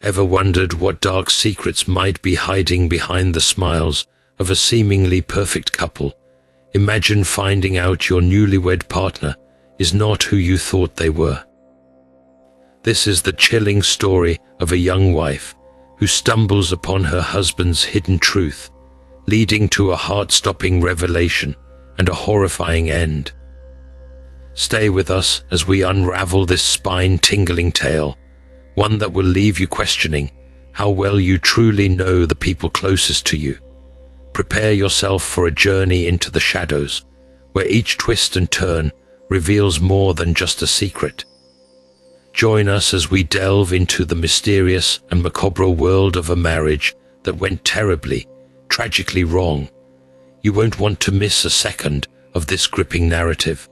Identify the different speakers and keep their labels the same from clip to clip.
Speaker 1: Ever wondered what dark secrets might be hiding behind the smiles of a seemingly perfect couple? Imagine finding out your newlywed partner is not who you thought they were. This is the chilling story of a young wife who stumbles upon her husband's hidden truth, leading to a heart-stopping revelation and a horrifying end. Stay with us as we unravel this spine-tingling tale, one that will leave you questioning how well you truly know the people closest to you. Prepare yourself for a journey into the shadows, where each twist and turn reveals more than just a secret. Join us as we delve into the mysterious and macabre world of a marriage that went terribly, tragically wrong. You won't want to miss a second of this gripping narrative.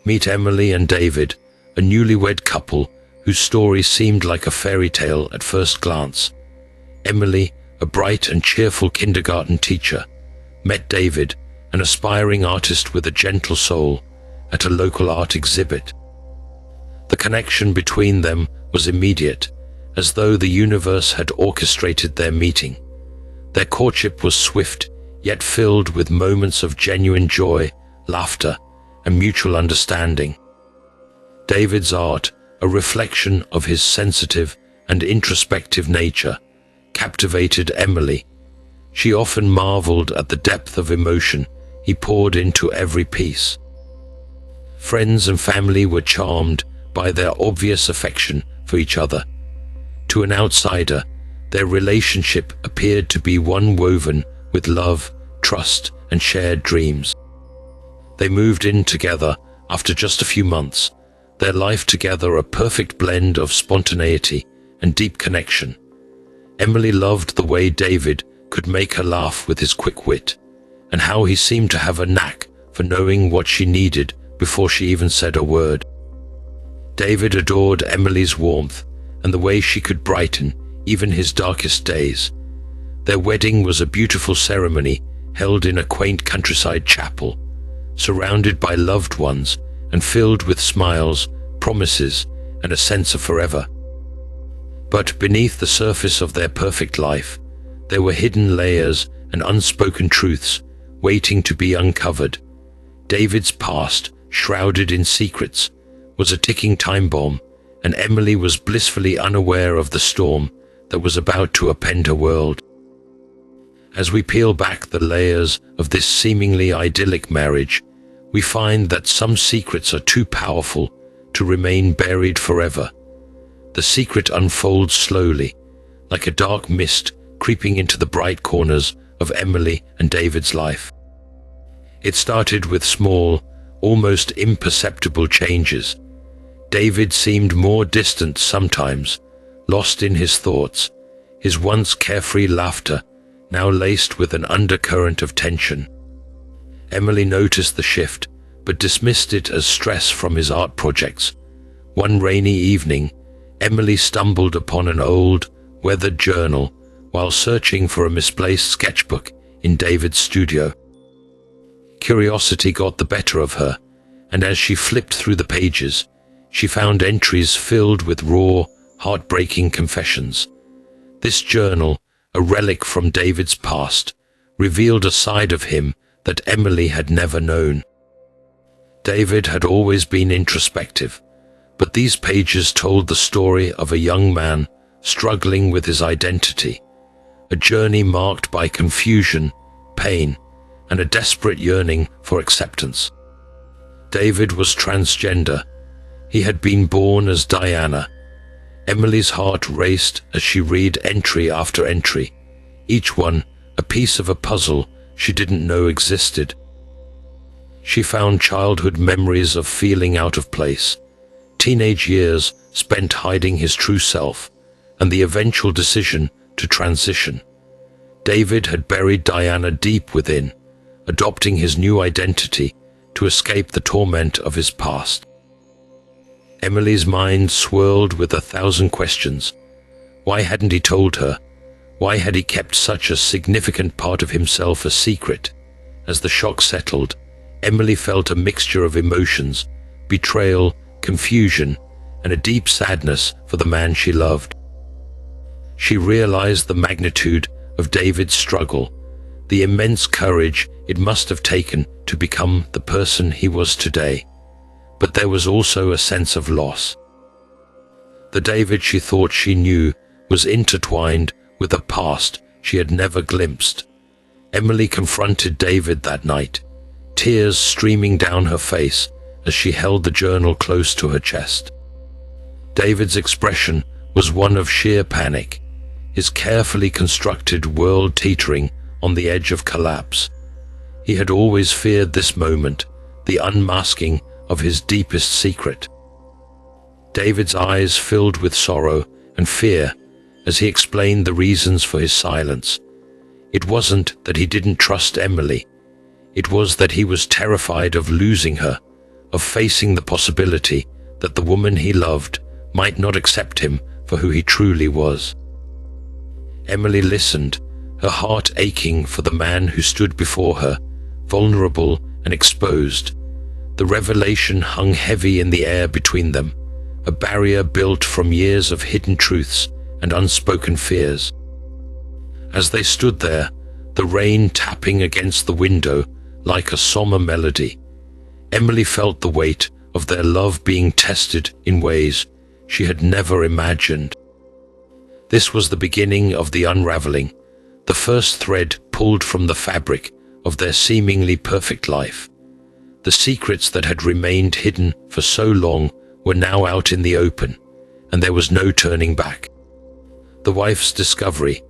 Speaker 1: Meet Emily and David, a newlywed couple whose story seemed like a fairy tale at first glance. Emily, a bright and cheerful kindergarten teacher, met David, an aspiring artist with a gentle soul, at a local art exhibit. The connection between them was immediate, as though the universe had orchestrated their meeting. Their courtship was swift, yet filled with moments of genuine joy, laughter, and mutual understanding. David's art, a reflection of his sensitive and introspective nature, captivated Emily. She often marveled at the depth of emotion he poured into every piece. Friends and family were charmed by their obvious affection for each other. To an outsider, their relationship appeared to be one woven with love, trust, and shared dreams. They moved in together after just a few months, their life together a perfect blend of spontaneity and deep connection. Emily loved the way David could make her laugh with his quick wit, and how he seemed to have a knack for knowing what she needed before she even said a word. David adored Emily's warmth and the way she could brighten even his darkest days. Their wedding was a beautiful ceremony held in a quaint countryside chapel, surrounded by loved ones and filled with smiles, promises, and a sense of forever. But beneath the surface of their perfect life, there were hidden layers and unspoken truths waiting to be uncovered. David's past, shrouded in secrets, was a ticking time bomb, and Emily was blissfully unaware of the storm that was about to upend her world. As we peel back the layers of this seemingly idyllic marriage, we find that some secrets are too powerful to remain buried forever. The secret unfolds slowly, like a dark mist creeping into the bright corners of Emily and David's life. It started with small, almost imperceptible changes. David seemed more distant sometimes, lost in his thoughts, his once carefree laughter now laced with an undercurrent of tension. Emily noticed the shift, but dismissed it as stress from his art projects. One rainy evening, Emily stumbled upon an old, weathered journal while searching for a misplaced sketchbook in David's studio. Curiosity got the better of her, and as she flipped through the pages, she found entries filled with raw, heartbreaking confessions. This journal, a relic from David's past, revealed a side of him that Emily had never known. David had always been introspective, but these pages told the story of a young man struggling with his identity, a journey marked by confusion, pain, and a desperate yearning for acceptance. David was transgender. He had been born as Diana. Emily's heart raced as she read entry after entry, each one a piece of a puzzle she didn't know existed. She found childhood memories of feeling out of place, teenage years spent hiding his true self, and the eventual decision to transition. David had buried Diana deep within, adopting his new identity to escape the torment of his past. Emily's mind swirled with 1,000 questions. Why hadn't he told her? Why had he kept such a significant part of himself a secret? As the shock settled, Emily felt a mixture of emotions, betrayal, confusion, and a deep sadness for the man she loved. She realized the magnitude of David's struggle, the immense courage it must have taken to become the person he was today. But there was also a sense of loss. The David she thought she knew was intertwined with a past she had never glimpsed. Emily confronted David that night, tears streaming down her face as she held the journal close to her chest. David's expression was one of sheer panic, his carefully constructed world teetering on the edge of collapse. He had always feared this moment, the unmasking of his deepest secret. David's eyes filled with sorrow and fear as he explained the reasons for his silence. It wasn't that he didn't trust Emily. It was that he was terrified of losing her, of facing the possibility that the woman he loved might not accept him for who he truly was. Emily listened, her heart aching for the man who stood before her, vulnerable and exposed. The revelation hung heavy in the air between them, a barrier built from years of hidden truths and unspoken fears. As they stood there, the rain tapping against the window like a somber melody, Emily felt the weight of their love being tested in ways she had never imagined. This was the beginning of the unraveling, the first thread pulled from the fabric of their seemingly perfect life. The secrets that had remained hidden for so long were now out in the open, and there was no turning back. The wife's discovery.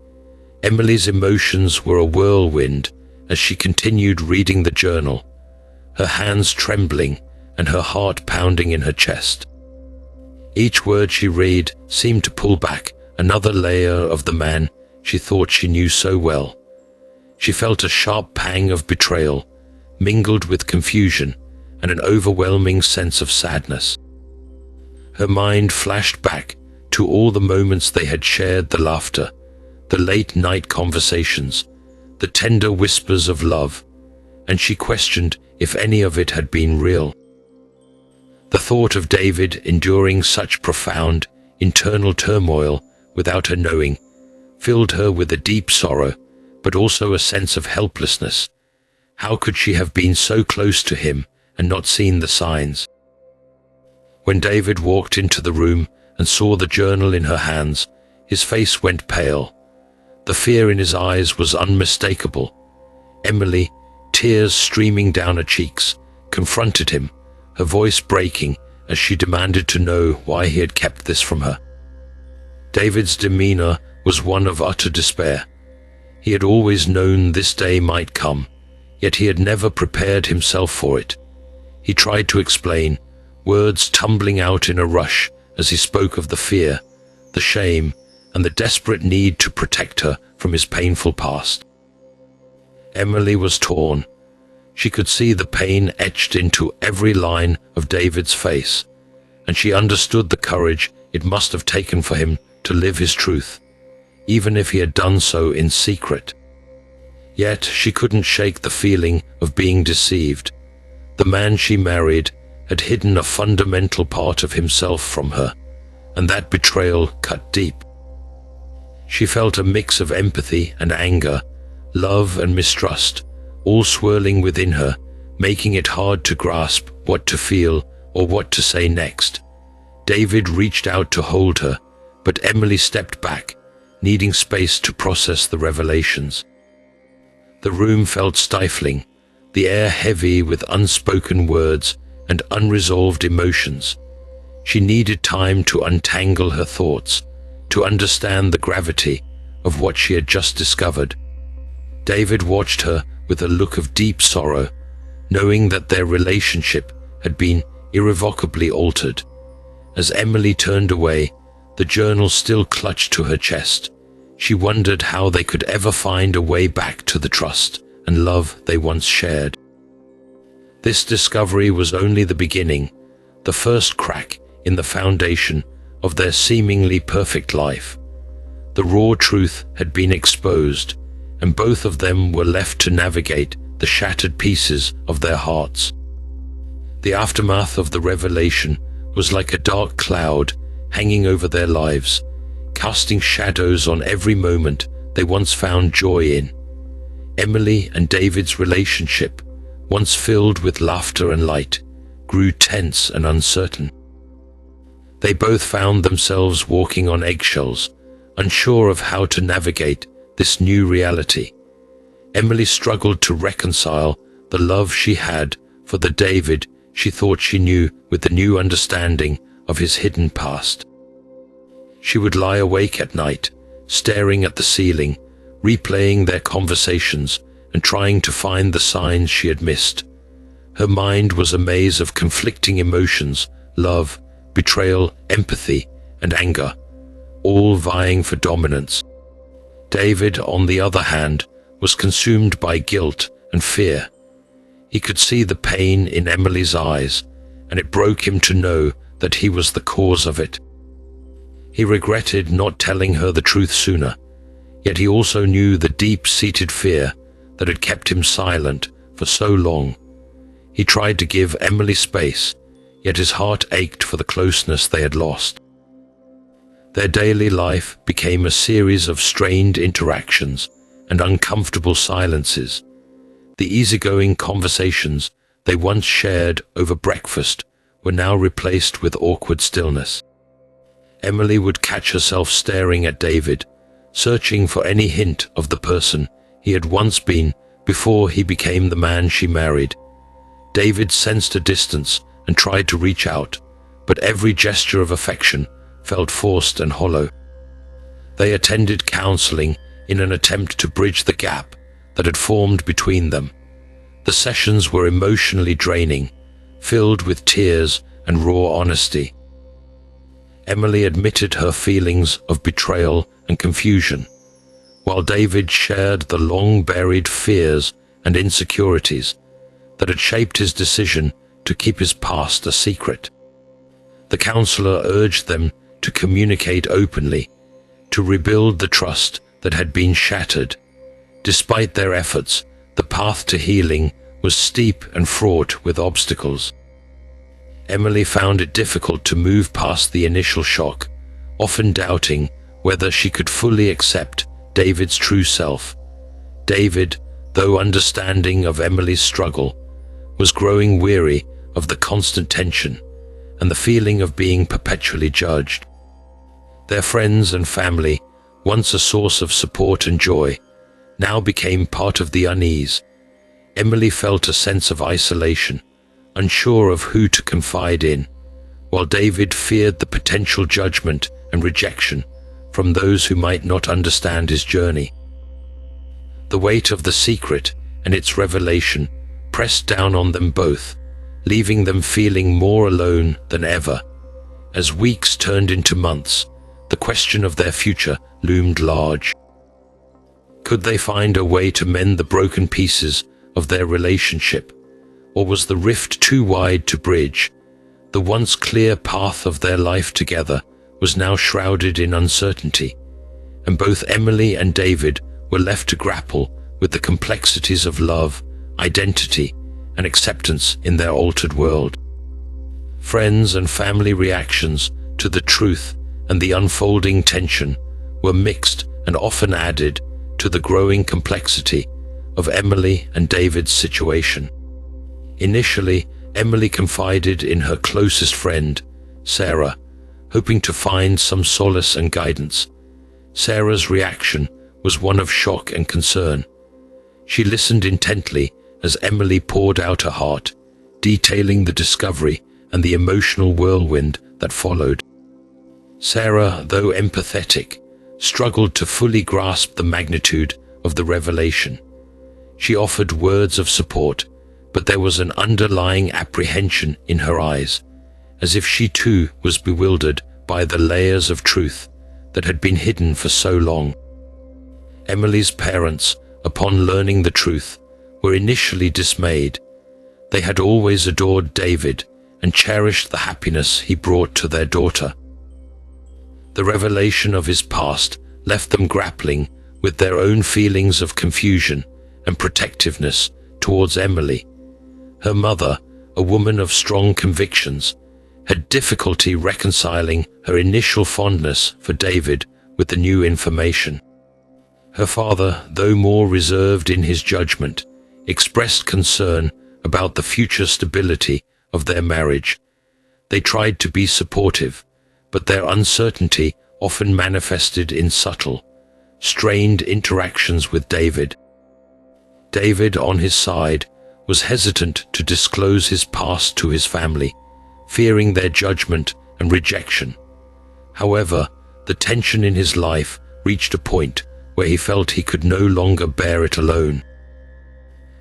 Speaker 1: Emily's emotions were a whirlwind as she continued reading the journal, her hands trembling and her heart pounding in her chest. Each word she read seemed to pull back another layer of the man she thought she knew so well. She felt a sharp pang of betrayal, mingled with confusion and an overwhelming sense of sadness. Her mind flashed back to all the moments they had shared, the laughter, the late-night conversations, the tender whispers of love, and she questioned if any of it had been real. The thought of David enduring such profound internal turmoil without her knowing filled her with a deep sorrow, but also a sense of helplessness. How could she have been so close to him and not seen the signs? When David walked into the room and saw the journal in her hands, his face went pale. The fear in his eyes was unmistakable. Emily, tears streaming down her cheeks, confronted him, her voice breaking as she demanded to know why he had kept this from her. David's demeanor was one of utter despair. He had always known this day might come, yet he had never prepared himself for it. He tried to explain, words tumbling out in a rush as he spoke of the fear, the shame, and the desperate need to protect her from his painful past. Emily was torn. She could see the pain etched into every line of David's face, and she understood the courage it must have taken for him to live his truth, even if he had done so in secret. Yet she couldn't shake the feeling of being deceived. The man she married had hidden a fundamental part of himself from her, and that betrayal cut deep. She felt a mix of empathy and anger, love and mistrust, all swirling within her, making it hard to grasp what to feel or what to say next. David reached out to hold her, but Emily stepped back, needing space to process the revelations. The room felt stifling, the air heavy with unspoken words and unresolved emotions. She needed time to untangle her thoughts, to understand the gravity of what she had just discovered. David watched her with a look of deep sorrow, knowing that their relationship had been irrevocably altered. As Emily turned away, the journal still clutched to her chest. She wondered how they could ever find a way back to the trust and love they once shared. This discovery was only the beginning, the first crack in the foundation of their seemingly perfect life. The raw truth had been exposed, and both of them were left to navigate the shattered pieces of their hearts. The aftermath of the revelation was like a dark cloud hanging over their lives, casting shadows on every moment they once found joy in. Emily and David's relationship, once filled with laughter and light, grew tense and uncertain. They both found themselves walking on eggshells, unsure of how to navigate this new reality. Emily struggled to reconcile the love she had for the David she thought she knew with the new understanding of his hidden past. She would lie awake at night, staring at the ceiling, replaying their conversations and trying to find the signs she had missed. Her mind was a maze of conflicting emotions: love, betrayal, empathy, and anger, all vying for dominance. David, on the other hand, was consumed by guilt and fear. He could see the pain in Emily's eyes, and it broke him to know that he was the cause of it. He regretted not telling her the truth sooner, yet he also knew the deep-seated fear that had kept him silent for so long. He tried to give Emily space, yet his heart ached for the closeness they had lost. Their daily life became a series of strained interactions and uncomfortable silences. The easygoing conversations they once shared over breakfast were now replaced with awkward stillness. Emily would catch herself staring at David, searching for any hint of the person he had once been before he became the man she married. David sensed a distance and tried to reach out, but every gesture of affection felt forced and hollow. They attended counseling in an attempt to bridge the gap that had formed between them. The sessions were emotionally draining, filled with tears and raw honesty. Emily admitted her feelings of betrayal and confusion, while David shared the long-buried fears and insecurities that had shaped his decision to keep his past a secret. The counselor urged them to communicate openly, to rebuild the trust that had been shattered. Despite their efforts, the path to healing was steep and fraught with obstacles. Emily found it difficult to move past the initial shock, often doubting whether she could fully accept David's true self. David, though understanding of Emily's struggle, was growing weary of the constant tension and the feeling of being perpetually judged. Their friends and family, once a source of support and joy, now became part of the unease. Emily felt a sense of isolation, unsure of who to confide in, while David feared the potential judgment and rejection from those who might not understand his journey. The weight of the secret and its revelation pressed down on them both, leaving them feeling more alone than ever. As weeks turned into months, the question of their future loomed large. Could they find a way to mend the broken pieces of their relationship, or was the rift too wide to bridge? The once clear path of their life together was now shrouded in uncertainty, and both Emily and David were left to grapple with the complexities of love, identity, and acceptance in their altered world. Friends and family reactions to the truth and the unfolding tension were mixed and often added to the growing complexity of Emily and David's situation. Initially, Emily confided in her closest friend, Sarah, hoping to find some solace and guidance. Sarah's reaction was one of shock and concern. She listened intently as Emily poured out her heart, detailing the discovery and the emotional whirlwind that followed. Sarah, though empathetic, struggled to fully grasp the magnitude of the revelation. She offered words of support, but there was an underlying apprehension in her eyes, as if she too was bewildered by the layers of truth that had been hidden for so long. Emily's parents, upon learning the truth, were initially dismayed. They had always adored David and cherished the happiness he brought to their daughter. The revelation of his past left them grappling with their own feelings of confusion and protectiveness towards Emily. Her mother, a woman of strong convictions, had difficulty reconciling her initial fondness for David with the new information. Her father, though more reserved in his judgment, expressed concern about the future stability of their marriage. They tried to be supportive, but their uncertainty often manifested in subtle, strained interactions with David. David, on his side, was hesitant to disclose his past to his family, fearing their judgment and rejection. However, the tension in his life reached a point where he felt he could no longer bear it alone.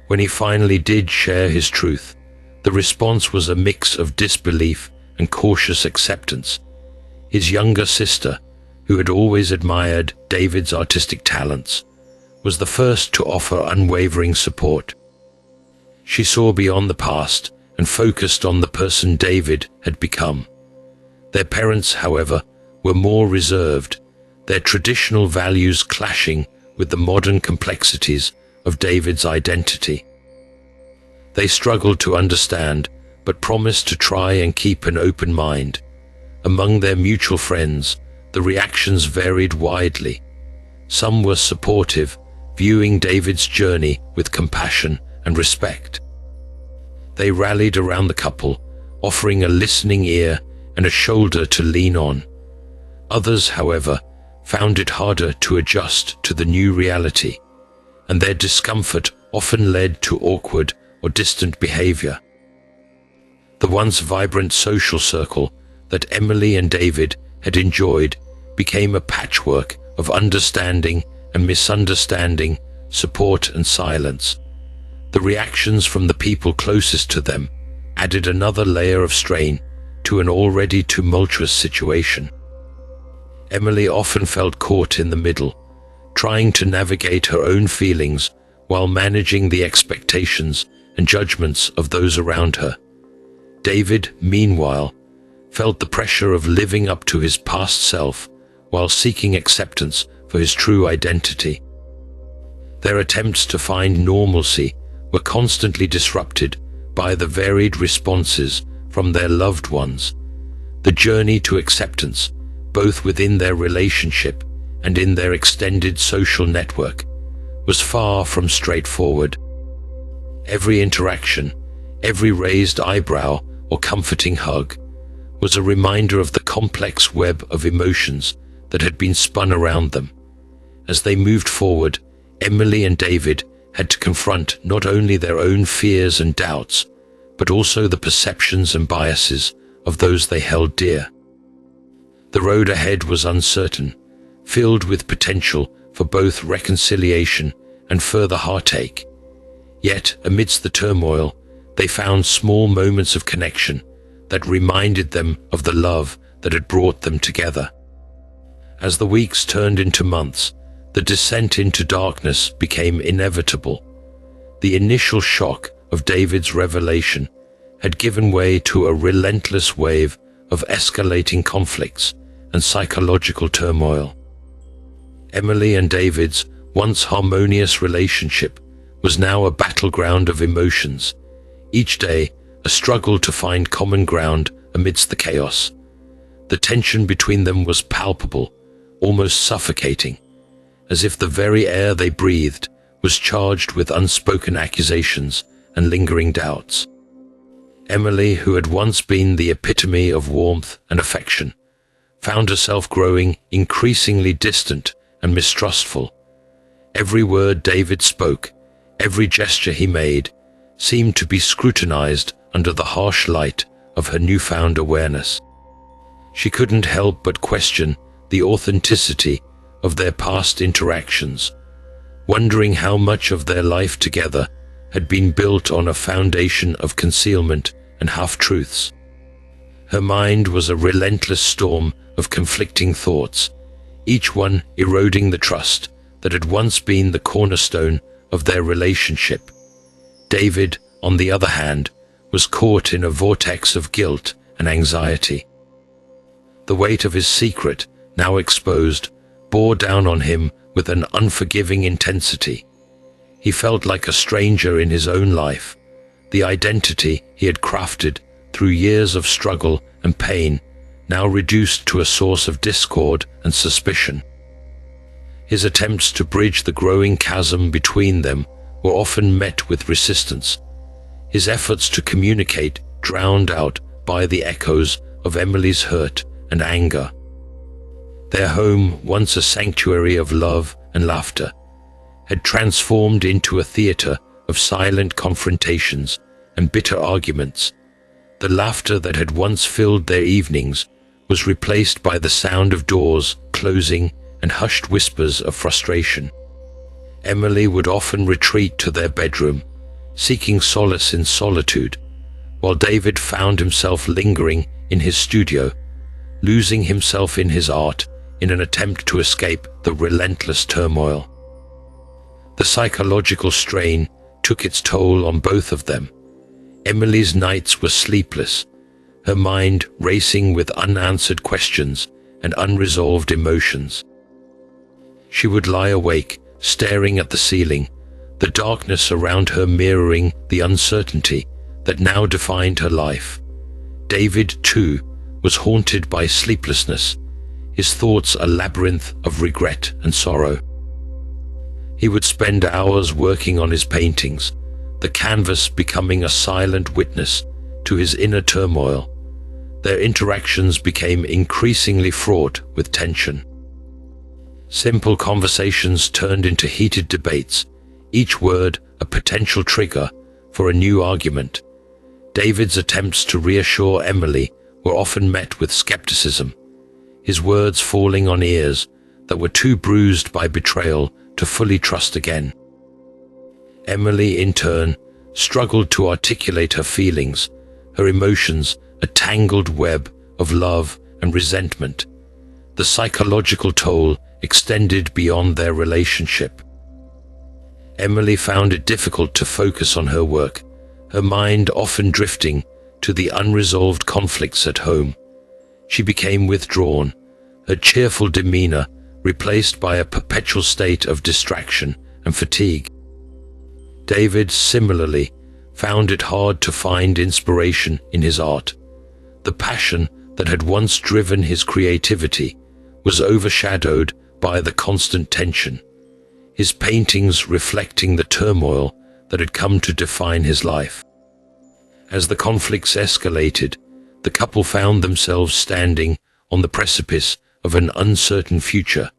Speaker 1: When he finally did share his truth, the response was a mix of disbelief and cautious acceptance. His younger sister, who had always admired David's artistic talents, was the first to offer unwavering support. She saw beyond the past and focused on the person David had become. Their parents, however, were more reserved, their traditional values clashing with the modern complexities of David's identity. They struggled to understand, but promised to try and keep an open mind. Among their mutual friends, the reactions varied widely. Some were supportive, viewing David's journey with compassion and respect. They rallied around the couple, offering a listening ear and a shoulder to lean on. Others, however, found it harder to adjust to the new reality, and their discomfort often led to awkward or distant behavior. The once vibrant social circle that Emily and David had enjoyed became a patchwork of understanding and misunderstanding, support and silence. The reactions from the people closest to them added another layer of strain to an already tumultuous situation. Emily often felt caught in the middle, trying to navigate her own feelings while managing the expectations and judgments of those around her. David, meanwhile, felt the pressure of living up to his past self while seeking acceptance for his true identity. Their attempts to find normalcy were constantly disrupted by the varied responses from their loved ones. The journey to acceptance, both within their relationship and in their extended social network, was far from straightforward. Every interaction, every raised eyebrow or comforting hug, was a reminder of the complex web of emotions that had been spun around them. As they moved forward, Emily and David had to confront not only their own fears and doubts, but also the perceptions and biases of those they held dear. The road ahead was uncertain, filled with potential for both reconciliation and further heartache. Yet, amidst the turmoil, they found small moments of connection that reminded them of the love that had brought them together. As the weeks turned into months, the descent into darkness became inevitable. The initial shock of David's revelation had given way to a relentless wave of escalating conflicts and psychological turmoil. Emily and David's once harmonious relationship was now a battleground of emotions, each day a struggle to find common ground amidst the chaos. The tension between them was palpable, almost suffocating, as if the very air they breathed was charged with unspoken accusations and lingering doubts. Emily, who had once been the epitome of warmth and affection, found herself growing increasingly distant and mistrustful. Every word David spoke, every gesture he made, seemed to be scrutinized under the harsh light of her newfound awareness. She couldn't help but question the authenticity of their past interactions, wondering how much of their life together had been built on a foundation of concealment and half-truths. Her mind was a relentless storm of conflicting thoughts, each one eroding the trust that had once been the cornerstone of their relationship. David, on the other hand, was caught in a vortex of guilt and anxiety. The weight of his secret, now exposed, bore down on him with an unforgiving intensity. He felt like a stranger in his own life. The identity he had crafted through years of struggle and pain, now reduced to a source of discord and suspicion. His attempts to bridge the growing chasm between them were often met with resistance, his efforts to communicate drowned out by the echoes of Emily's hurt and anger. Their home, once a sanctuary of love and laughter, had transformed into a theater of silent confrontations and bitter arguments. The laughter that had once filled their evenings was replaced by the sound of doors closing and hushed whispers of frustration. Emily would often retreat to their bedroom, seeking solace in solitude, while David found himself lingering in his studio, losing himself in his art in an attempt to escape the relentless turmoil. The psychological strain took its toll on both of them. Emily's nights were sleepless, her mind racing with unanswered questions and unresolved emotions. She would lie awake, staring at the ceiling, the darkness around her mirroring the uncertainty that now defined her life. David, too, was haunted by sleeplessness, his thoughts a labyrinth of regret and sorrow. He would spend hours working on his paintings, the canvas becoming a silent witness to his inner turmoil. Their interactions became increasingly fraught with tension. Simple conversations turned into heated debates, each word a potential trigger for a new argument. David's attempts to reassure Emily were often met with skepticism, his words falling on ears that were too bruised by betrayal to fully trust again. Emily, in turn, struggled to articulate her feelings, her emotions a tangled web of love and resentment. The psychological toll extended beyond their relationship. Emily found it difficult to focus on her work, her mind often drifting to the unresolved conflicts at home. She became withdrawn, her cheerful demeanor replaced by a perpetual state of distraction and fatigue. David, similarly, found it hard to find inspiration in his art. The passion that had once driven his creativity was overshadowed by the constant tension, his paintings reflecting the turmoil that had come to define his life. As the conflicts escalated, the couple found themselves standing on the precipice of an uncertain future.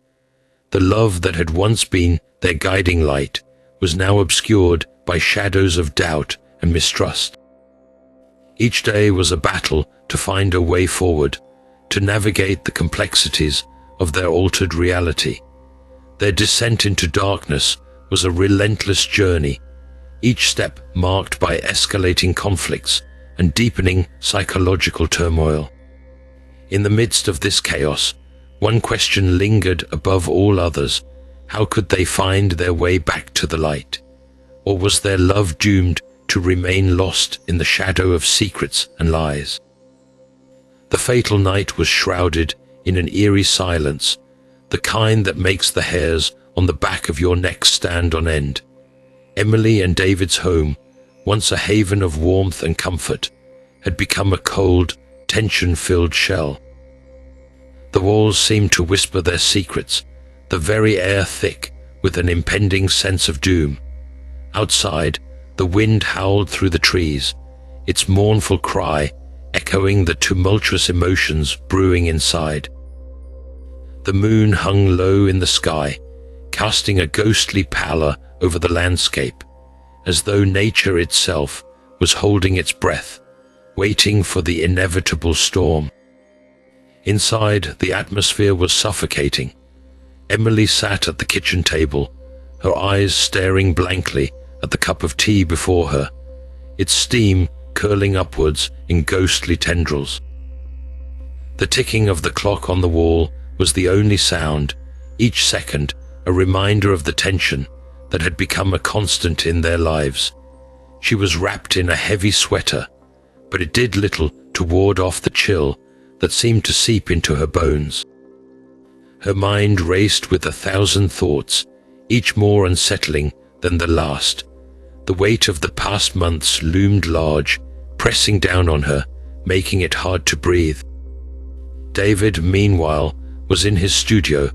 Speaker 1: The love that had once been their guiding light was now obscured by shadows of doubt and mistrust. Each day was a battle to find a way forward, to navigate the complexities of their altered reality. Their descent into darkness was a relentless journey, each step marked by escalating conflicts and deepening psychological turmoil. In the midst of this chaos, one question lingered above all others: how could they find their way back to the light? Or was their love doomed to remain lost in the shadow of secrets and lies? The fatal night was shrouded in an eerie silence, the kind that makes the hairs on the back of your neck stand on end. Emily and David's home, once a haven of warmth and comfort, had become a cold, tension-filled shell. The walls seemed to whisper their secrets, the very air thick with an impending sense of doom. Outside, the wind howled through the trees, its mournful cry echoing the tumultuous emotions brewing inside. The moon hung low in the sky, casting a ghostly pallor over the landscape, as though nature itself was holding its breath, waiting for the inevitable storm. Inside, the atmosphere was suffocating. Emily sat at the kitchen table, her eyes staring blankly at the cup of tea before her, its steam curling upwards in ghostly tendrils. The ticking of the clock on the wall was the only sound, each second a reminder of the tension that had become a constant in their lives. She was wrapped in a heavy sweater, but it did little to ward off the chill that seemed to seep into her bones. Her mind raced with 1,000 thoughts, each more unsettling than the last. The weight of the past months loomed large, pressing down on her, making it hard to breathe. David, meanwhile, was in his studio,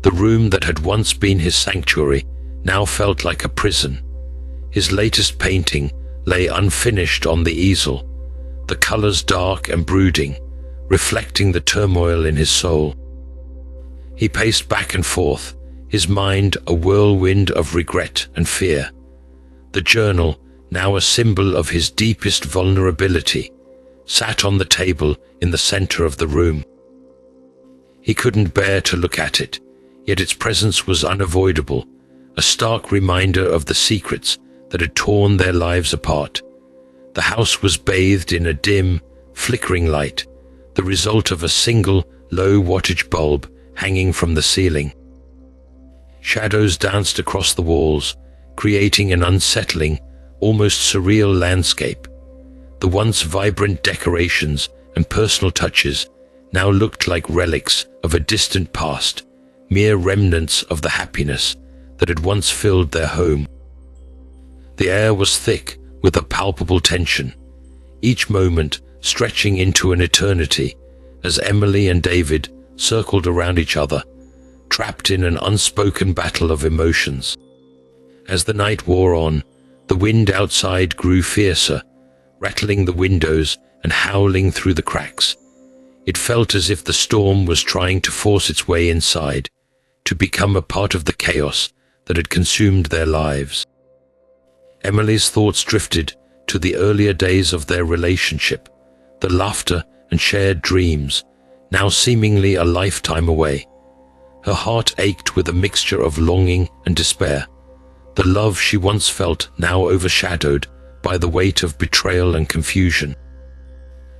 Speaker 1: The room that had once been his sanctuary now felt like a prison. His latest painting lay unfinished on the easel, the colors dark and brooding, reflecting the turmoil in his soul. He paced back and forth, his mind a whirlwind of regret and fear. The journal, now a symbol of his deepest vulnerability, sat on the table in the center of the room. He couldn't bear to look at it, yet its presence was unavoidable, a stark reminder of the secrets that had torn their lives apart. The house was bathed in a dim, flickering light, the result of a single low-wattage bulb hanging from the ceiling. Shadows danced across the walls, creating an unsettling, almost surreal landscape. The once vibrant decorations and personal touches now looked like relics of a distant past, mere remnants of the happiness that had once filled their home. The air was thick with a palpable tension, each moment stretching into an eternity as Emily and David circled around each other, trapped in an unspoken battle of emotions. As the night wore on, the wind outside grew fiercer, rattling the windows and howling through the cracks. It felt as if the storm was trying to force its way inside, to become a part of the chaos that had consumed their lives. Emily's thoughts drifted to the earlier days of their relationship, the laughter and shared dreams, now seemingly a lifetime away. Her heart ached with a mixture of longing and despair, the love she once felt now overshadowed by the weight of betrayal and confusion.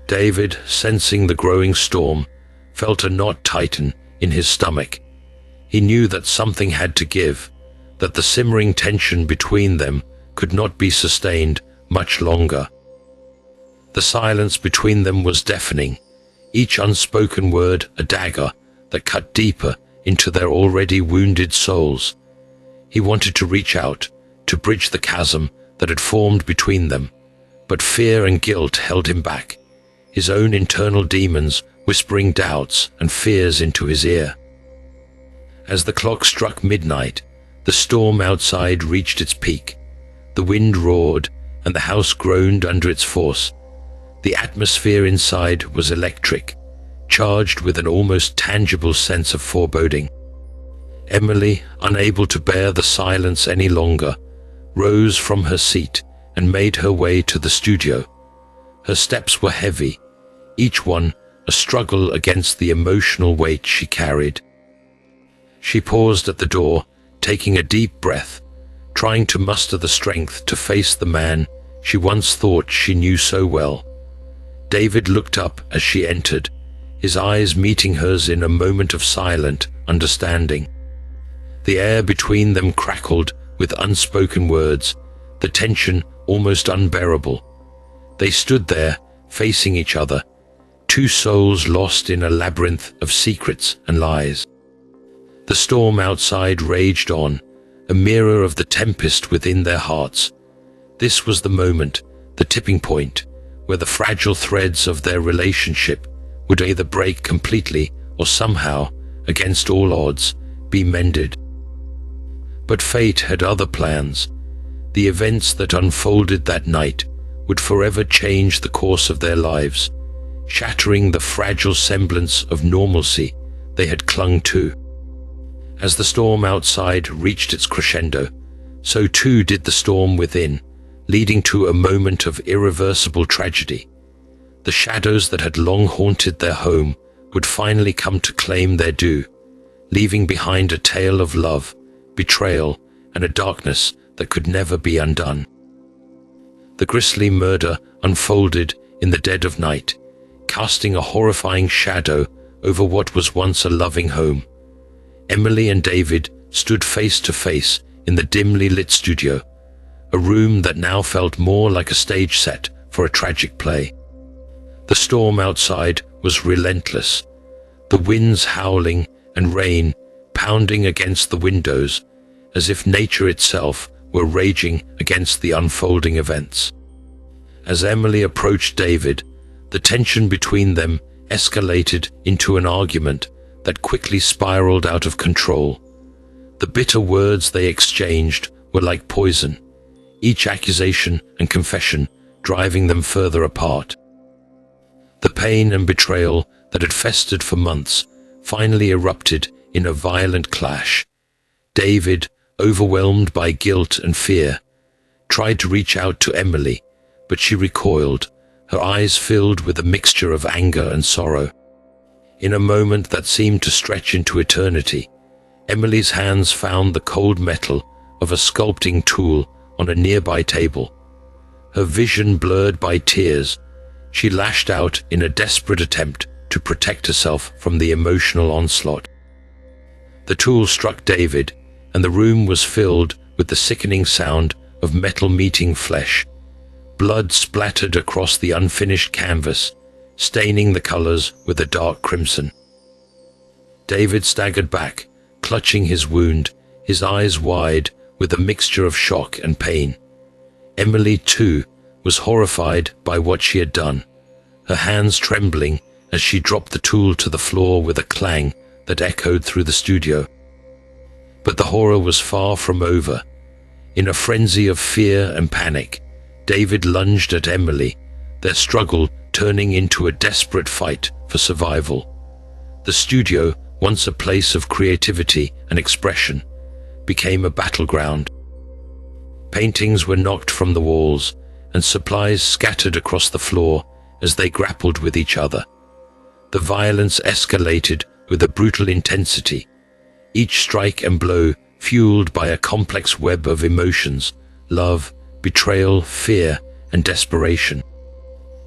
Speaker 1: David, sensing the growing storm, felt a knot tighten in his stomach. He knew that something had to give, that the simmering tension between them could not be sustained much longer. The silence between them was deafening, each unspoken word a dagger that cut deeper into their already wounded souls. He wanted to reach out, to bridge the chasm that had formed between them, but fear and guilt held him back, his own internal demons whispering doubts and fears into his ear. As the clock struck midnight, the storm outside reached its peak. The wind roared, and the house groaned under its force. The atmosphere inside was electric, charged with an almost tangible sense of foreboding. Emily, unable to bear the silence any longer, rose from her seat and made her way to the studio. Her steps were heavy, each one a struggle against the emotional weight she carried. She paused at the door, taking a deep breath, trying to muster the strength to face the man she once thought she knew so well. David looked up as she entered, his eyes meeting hers in a moment of silent understanding. The air between them crackled with unspoken words, the tension almost unbearable. They stood there, facing each other, two souls lost in a labyrinth of secrets and lies. The storm outside raged on, a mirror of the tempest within their hearts. This was the moment, the tipping point, where the fragile threads of their relationship would either break completely or somehow, against all odds, be mended. But fate had other plans. The events that unfolded that night would forever change the course of their lives, shattering the fragile semblance of normalcy they had clung to. As the storm outside reached its crescendo, so too did the storm within, leading to a moment of irreversible tragedy. The shadows that had long haunted their home would finally come to claim their due, leaving behind a tale of love, betrayal, and a darkness that could never be undone. The grisly murder unfolded in the dead of night, casting a horrifying shadow over what was once a loving home. Emily and David stood face to face in the dimly lit studio, a room that now felt more like a stage set for a tragic play. The storm outside was relentless, the winds howling and rain pounding against the windows, as if nature itself were raging against the unfolding events. As Emily approached David, the tension between them escalated into an argument that quickly spiraled out of control. The bitter words they exchanged were like poison, each accusation and confession driving them further apart. The pain and betrayal that had festered for months finally erupted in a violent clash. David, overwhelmed by guilt and fear, tried to reach out to Emily, but she recoiled, her eyes filled with a mixture of anger and sorrow. In a moment that seemed to stretch into eternity, Emily's hands found the cold metal of a sculpting tool on a nearby table. Her vision blurred by tears, she lashed out in a desperate attempt to protect herself from the emotional onslaught. The tool struck David, and the room was filled with the sickening sound of metal meeting flesh. Blood splattered across the unfinished canvas, staining the colors with a dark crimson. David staggered back, clutching his wound, his eyes wide with a mixture of shock and pain. Emily, too, was horrified by what she had done, her hands trembling as she dropped the tool to the floor with a clang that echoed through the studio. But the horror was far from over. In a frenzy of fear and panic, David lunged at Emily, their struggle turning into a desperate fight for survival. The studio, once a place of creativity and expression, became a battleground. Paintings were knocked from the walls, and supplies scattered across the floor as they grappled with each other. The violence escalated with a brutal intensity, each strike and blow fueled by a complex web of emotions: love, betrayal, fear, and desperation.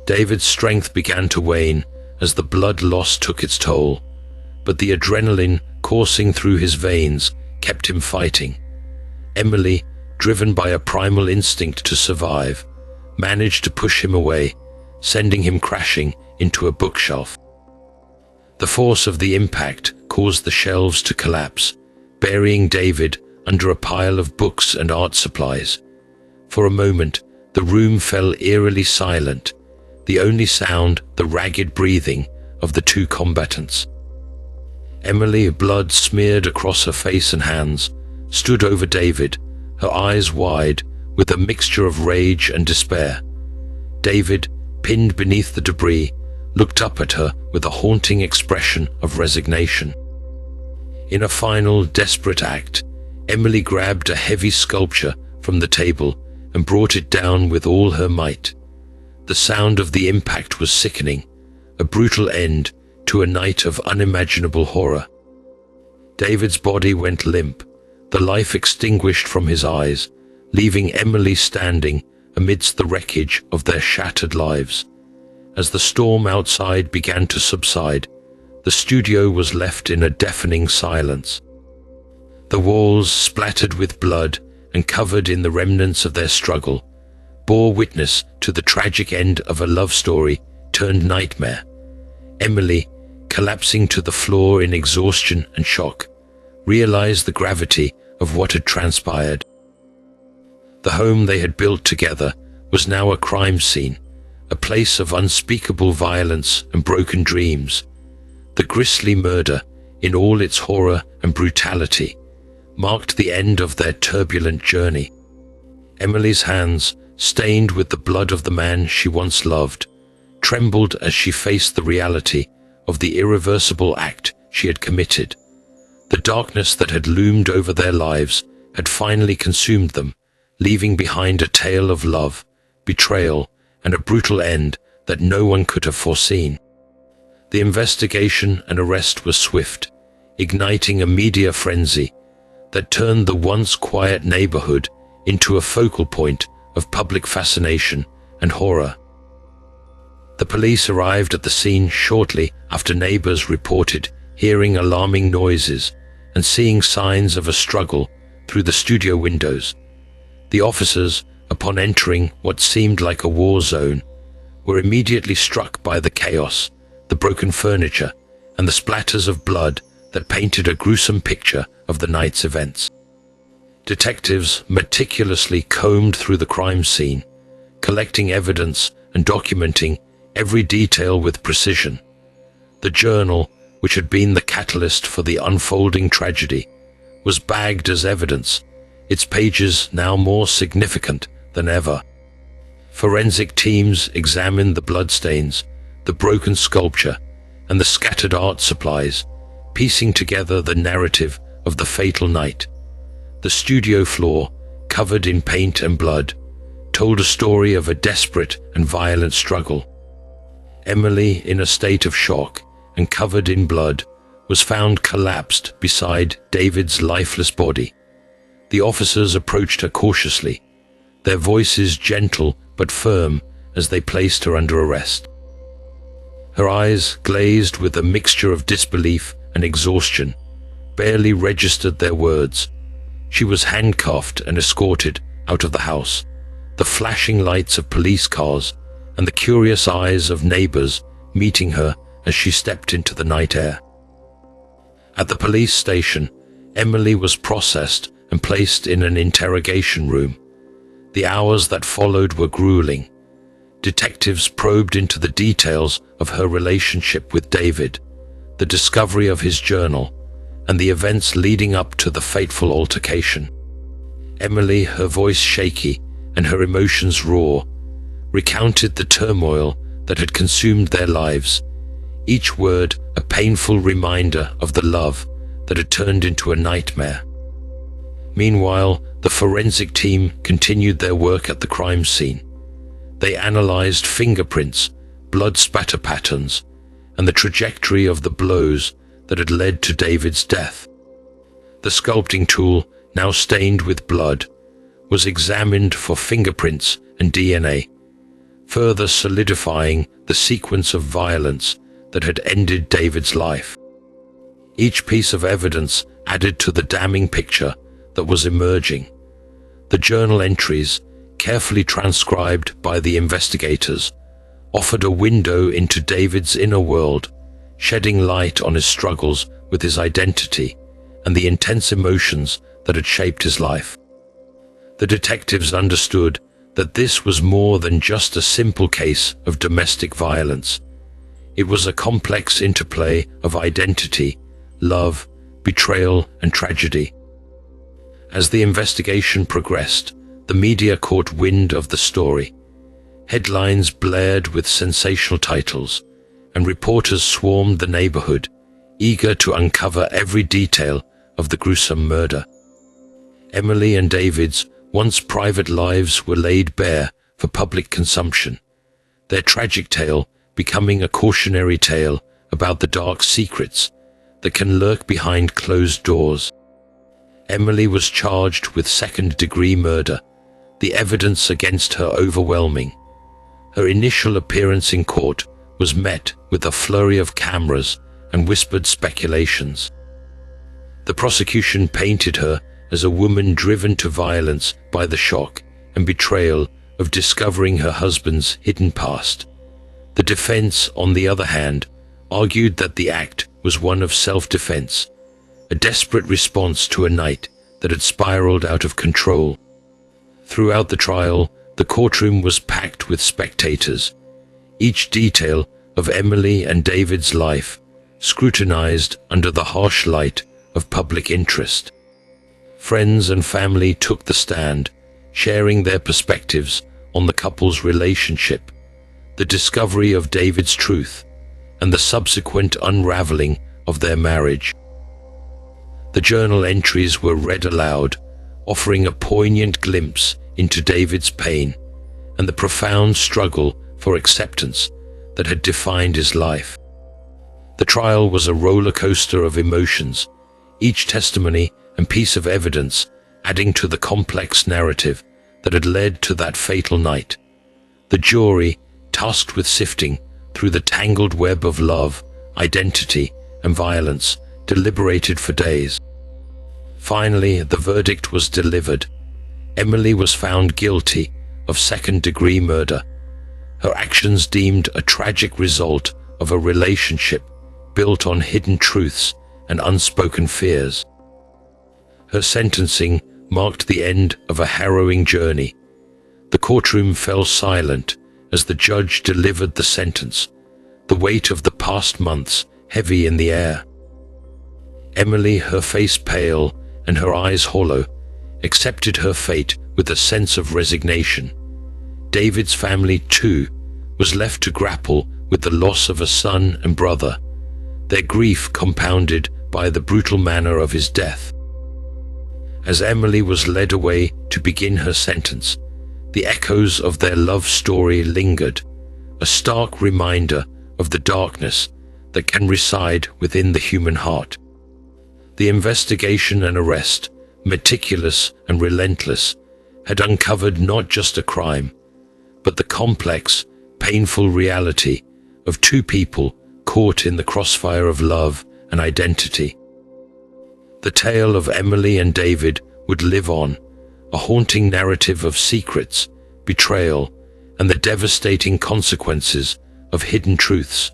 Speaker 1: David's strength began to wane as the blood loss took its toll, but the adrenaline coursing through his veins kept him fighting. Emily, driven by a primal instinct to survive, managed to push him away, sending him crashing into a bookshelf. The force of the impact caused the shelves to collapse, burying David under a pile of books and art supplies. For a moment, the room fell eerily silent, the only sound the ragged breathing of the two combatants. Emily, blood smeared across her face and hands, stood over David, her eyes wide with a mixture of rage and despair. David, pinned beneath the debris, looked up at her with a haunting expression of resignation. In a final, desperate act, Emily grabbed a heavy sculpture from the table and brought it down with all her might. The sound of the impact was sickening, a brutal end to a night of unimaginable horror. David's body went limp, the life extinguished from his eyes, leaving Emily standing amidst the wreckage of their shattered lives. As the storm outside began to subside, the studio was left in a deafening silence. The walls, splattered with blood and covered in the remnants of their struggle, bore witness to the tragic end of a love story turned nightmare. Emily, collapsing to the floor in exhaustion and shock, realized the gravity of what had transpired. The home they had built together was now a crime scene, a place of unspeakable violence and broken dreams. The Grisly murder, in all its horror and brutality, marked the end of their turbulent journey. Emily's hands, stained with the blood of the man she once loved, trembled as she faced the reality of the irreversible act she had committed. The darkness that had loomed over their lives had finally consumed them, leaving behind a tale of love, betrayal, and a brutal end that no one could have foreseen. The investigation and arrest were swift, igniting a media frenzy that turned the once quiet neighborhood into a focal point of public fascination and horror. The police arrived at the scene shortly after neighbors reported hearing alarming noises and seeing signs of a struggle through the studio windows. The officers, upon entering what seemed like a war zone, were immediately struck by the chaos, the broken furniture, and the splatters of blood that painted a gruesome picture of the night's events. Detectives meticulously combed through the crime scene, collecting evidence and documenting every detail with precision. The journal, which had been the catalyst for the unfolding tragedy, was bagged as evidence, its pages now more significant than ever. Forensic teams examined the bloodstains, the broken sculpture, and the scattered art supplies, piecing together the narrative of the fatal night. The studio floor, covered in paint and blood, told a story of a desperate and violent struggle. Emily, in a state of shock and covered in blood, was found collapsed beside David's lifeless body. The officers approached her cautiously, their voices gentle but firm as they placed her under arrest. Her eyes, glazed with a mixture of disbelief and exhaustion, barely registered their words. She was handcuffed and escorted out of the house, the flashing lights of police cars and the curious eyes of neighbors meeting her as she stepped into the night air. At the police station, Emily was processed and placed in an interrogation room. The hours that followed were grueling. Detectives probed into the details of her relationship with David, the discovery of his journal, and the events leading up to the fateful altercation. Emily, her voice shaky and her emotions raw, recounted the turmoil that had consumed their lives, each word a painful reminder of the love that had turned into a nightmare. Meanwhile, the forensic team continued their work at the crime scene. They analyzed fingerprints, blood spatter patterns, and the trajectory of the blows that had led to David's death. The sculpting tool, now stained with blood, was examined for fingerprints and DNA, further solidifying the sequence of violence that had ended David's life. Each piece of evidence added to the damning picture that was emerging. The journal entries, carefully transcribed by the investigators, offered a window into David's inner world, shedding light on his struggles with his identity and the intense emotions that had shaped his life. The detectives understood that this was more than just a simple case of domestic violence. It was a complex interplay of identity, love, betrayal, and tragedy. As the investigation progressed, the media caught wind of the story. Headlines blared with sensational titles, and reporters swarmed the neighborhood, eager to uncover every detail of the gruesome murder. Emily and David's once private lives were laid bare for public consumption, their tragic tale becoming a cautionary tale about the dark secrets that can lurk behind closed doors. Emily was charged with second-degree murder, the evidence against her overwhelming. Her initial appearance in court was met with a flurry of cameras and whispered speculations. The prosecution painted her as a woman driven to violence by the shock and betrayal of discovering her husband's hidden past. The defense, on the other hand, argued that the act was one of self-defense, a desperate response to a night that had spiraled out of control. Throughout the trial, the courtroom was packed with spectators, each detail of Emily and David's life scrutinized under the harsh light of public interest. Friends and family took the stand, sharing their perspectives on the couple's relationship, the discovery of David's truth, and the subsequent unraveling of their marriage. The journal entries were read aloud, offering a poignant glimpse into David's pain and the profound struggle for acceptance that had defined his life. The trial was a roller coaster of emotions, each testimony and piece of evidence adding to the complex narrative that had led to that fatal night. The jury, tasked with sifting through the tangled web of love, identity, and violence, deliberated for days. Finally, the verdict was delivered. Emily was found guilty of second-degree murder, her actions deemed a tragic result of a relationship built on hidden truths and unspoken fears. Her sentencing marked the end of a harrowing journey. The courtroom fell silent as the judge delivered the sentence, the weight of the past months heavy in the air. Emily, her face pale and her eyes hollow, accepted her fate with a sense of resignation. David's family, too, was left to grapple with the loss of a son and brother, their grief compounded by the brutal manner of his death. As Emily was led away to begin her sentence, the echoes of their love story lingered, a stark reminder of the darkness that can reside within the human heart. The investigation and arrest, meticulous and relentless, had uncovered not just a crime, but the complex, painful reality of two people caught in the crossfire of love and identity. The tale of Emily and David would live on, a haunting narrative of secrets, betrayal, and the devastating consequences of hidden truths.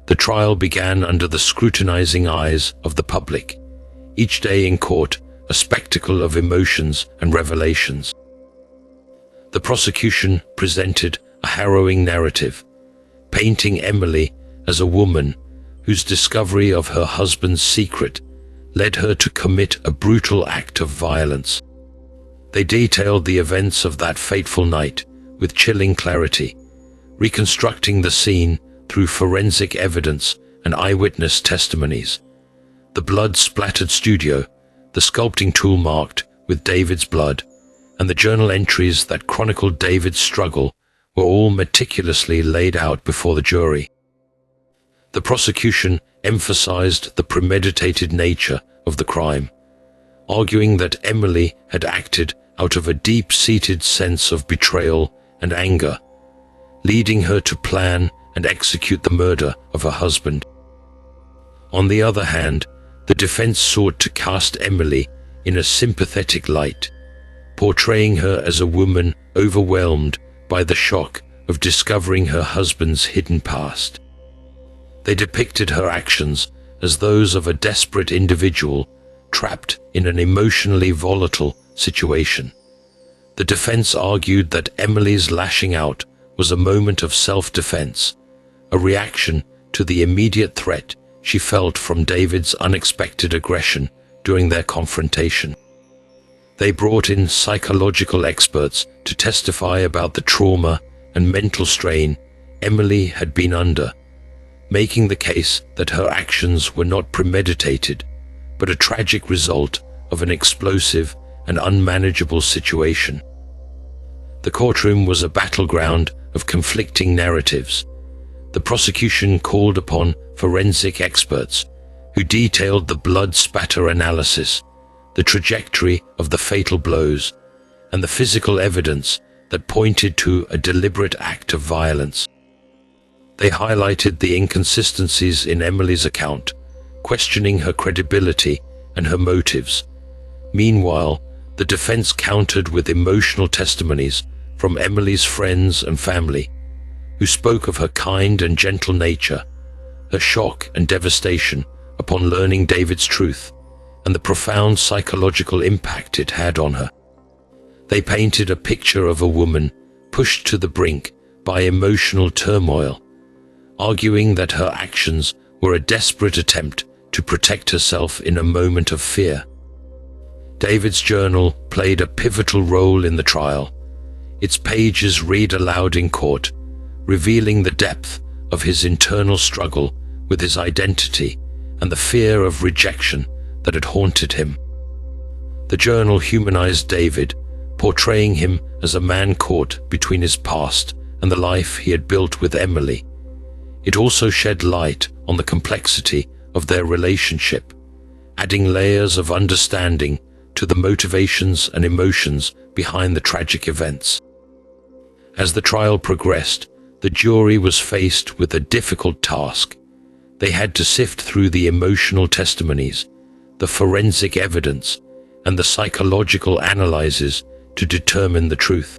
Speaker 1: The trial began under the scrutinizing eyes of the public, each day in court a spectacle of emotions and revelations. The prosecution presented a harrowing narrative, painting Emily as a woman whose discovery of her husband's secret led her to commit a brutal act of violence. They detailed the events of that fateful night with chilling clarity, reconstructing the scene through forensic evidence and eyewitness testimonies. The blood-splattered studio, the sculpting tool marked with David's blood, and the journal entries that chronicled David's struggle were all meticulously laid out before the jury. The prosecution emphasized the premeditated nature of the crime, arguing that Emily had acted out of a deep-seated sense of betrayal and anger, leading her to plan and execute the murder of her husband. On the other hand, the defense sought to cast Emily in a sympathetic light, portraying her as a woman overwhelmed by the shock of discovering her husband's hidden past. They depicted her actions as those of a desperate individual trapped in an emotionally volatile situation. The defense argued that Emily's lashing out was a moment of self-defense, a reaction to the immediate threat she felt from David's unexpected aggression during their confrontation. They brought in psychological experts to testify about the trauma and mental strain Emily had been under, making the case that her actions were not premeditated, but a tragic result of an explosive and unmanageable situation. The courtroom was a battleground of conflicting narratives. The prosecution called upon forensic experts who detailed the blood spatter analysis, the trajectory of the fatal blows, and the physical evidence that pointed to a deliberate act of violence. They highlighted the inconsistencies in Emily's account, questioning her credibility and her motives. Meanwhile, the defense countered with emotional testimonies from Emily's friends and family, who spoke of her kind and gentle nature, her shock and devastation upon learning David's truth, and the profound psychological impact it had on her. They painted a picture of a woman pushed to the brink by emotional turmoil, arguing that her actions were a desperate attempt to protect herself in a moment of fear. David's journal played a pivotal role in the trial. Its pages read aloud in court, revealing the depth of his internal struggle with his identity and the fear of rejection that had haunted him. The journal humanized David, portraying him as a man caught between his past and the life he had built with Emily. It also shed light on the complexity of their relationship, adding layers of understanding to the motivations and emotions behind the tragic events. As the trial progressed, the jury was faced with a difficult task. They had to sift through the emotional testimonies, the forensic evidence, and the psychological analyses to determine the truth.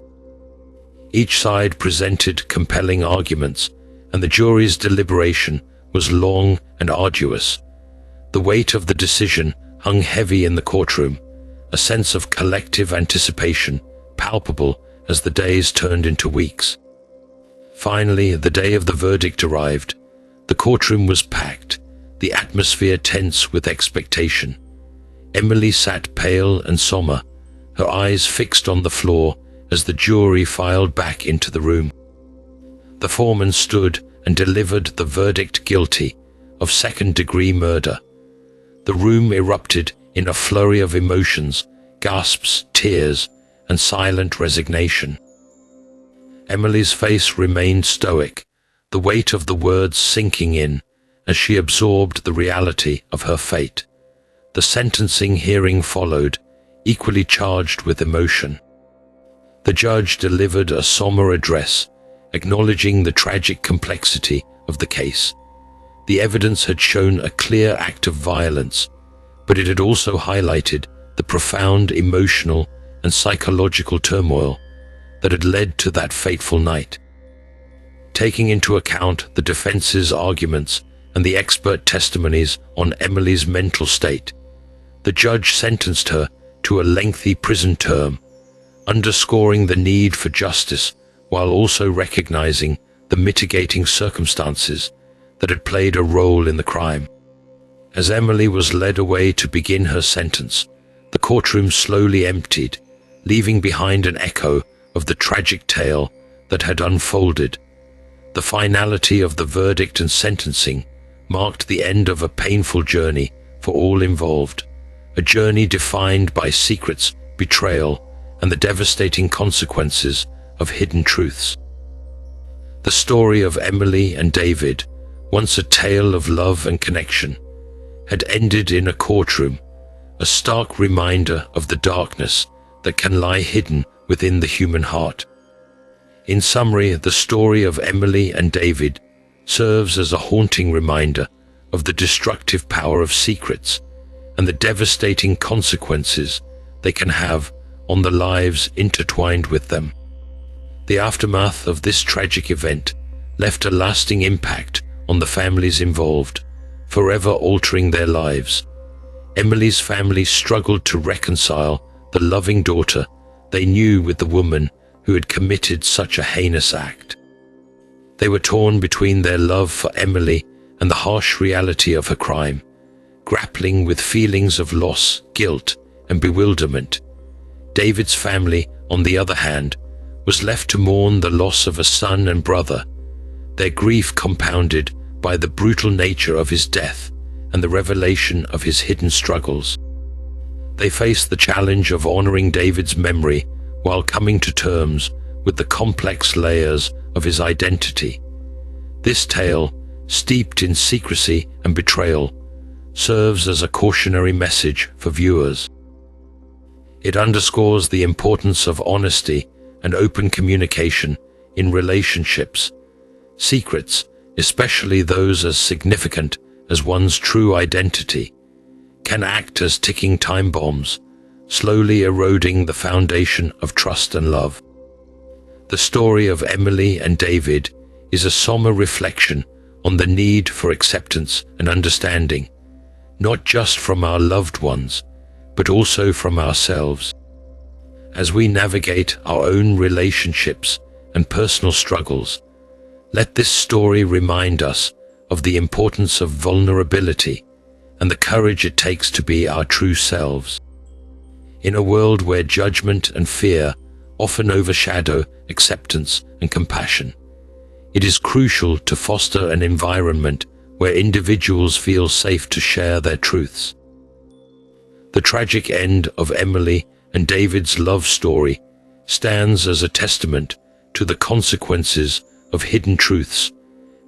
Speaker 1: Each side presented compelling arguments, and the jury's deliberation was long and arduous. The weight of the decision hung heavy in the courtroom, a sense of collective anticipation palpable as the days turned into weeks. Finally, the day of the verdict arrived. The courtroom was packed, the atmosphere tense with expectation. Emily sat pale and somber, her eyes fixed on the floor as the jury filed back into the room. The foreman stood and delivered the verdict guilty of second-degree murder. The room erupted in a flurry of emotions, gasps, tears, and silent resignation. Emily's face remained stoic, the weight of the words sinking in as she absorbed the reality of her fate. The sentencing hearing followed, equally charged with emotion. The judge delivered a somber address, acknowledging the tragic complexity of the case. The evidence had shown a clear act of violence, but it had also highlighted the profound emotional and psychological turmoil that had led to that fateful night. Taking into account the defense's arguments and the expert testimonies on Emily's mental state, the judge sentenced her to a lengthy prison term, underscoring the need for justice while also recognizing the mitigating circumstances that had played a role in the crime. As Emily was led away to begin her sentence, the courtroom slowly emptied, leaving behind an echo of the tragic tale that had unfolded. The finality of the verdict and sentencing marked the end of a painful journey for all involved, a journey defined by secrets, betrayal, and the devastating consequences of hidden truths. The story of Emily and David, once a tale of love and connection, had ended in a courtroom, a stark reminder of the darkness that can lie hidden within the human heart. In summary, the story of Emily and David serves as a haunting reminder of the destructive power of secrets and the devastating consequences they can have on the lives intertwined with them. The aftermath of this tragic event left a lasting impact on the families involved, forever altering their lives. Emily's family struggled to reconcile the loving daughter they knew with the woman who had committed such a heinous act. They were torn between their love for Emily and the harsh reality of her crime, grappling with feelings of loss, guilt, and bewilderment. David's family, on the other hand, was left to mourn the loss of a son and brother, their grief compounded by the brutal nature of his death and the revelation of his hidden struggles. They faced the challenge of honoring David's memory while coming to terms with the complex layers of his identity. This tale, steeped in secrecy and betrayal, serves as a cautionary message for viewers. It underscores the importance of honesty and open communication in relationships. Secrets, especially those as significant as one's true identity, can act as ticking time bombs, slowly eroding the foundation of trust and love. The story of Emily and David is a somber reflection on the need for acceptance and understanding, not just from our loved ones, but also from ourselves. As we navigate our own relationships and personal struggles, let this story remind us of the importance of vulnerability and the courage it takes to be our true selves. In a world where judgment and fear often overshadow acceptance and compassion, it is crucial to foster an environment where individuals feel safe to share their truths. The tragic end of Emily and David's love story stands as a testament to the consequences of hidden truths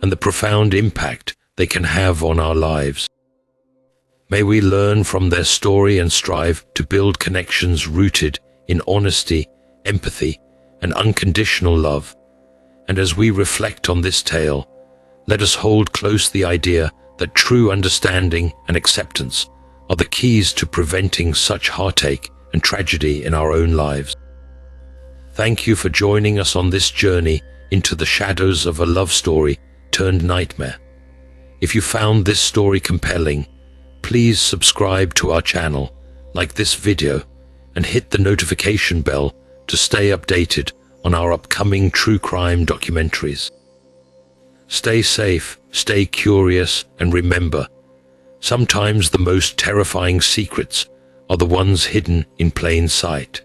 Speaker 1: and the profound impact they can have on our lives. May we learn from their story and strive to build connections rooted in honesty, empathy, and unconditional love. And as we reflect on this tale, let us hold close the idea that true understanding and acceptance are the keys to preventing such heartache and tragedy in our own lives. Thank you for joining us on this journey into the shadows of a love story turned nightmare. If you found this story compelling, please subscribe to our channel, like this video, and hit the notification bell to stay updated on our upcoming true crime documentaries. Stay safe, stay curious, and remember, Sometimes the most terrifying secrets are the ones hidden in plain sight.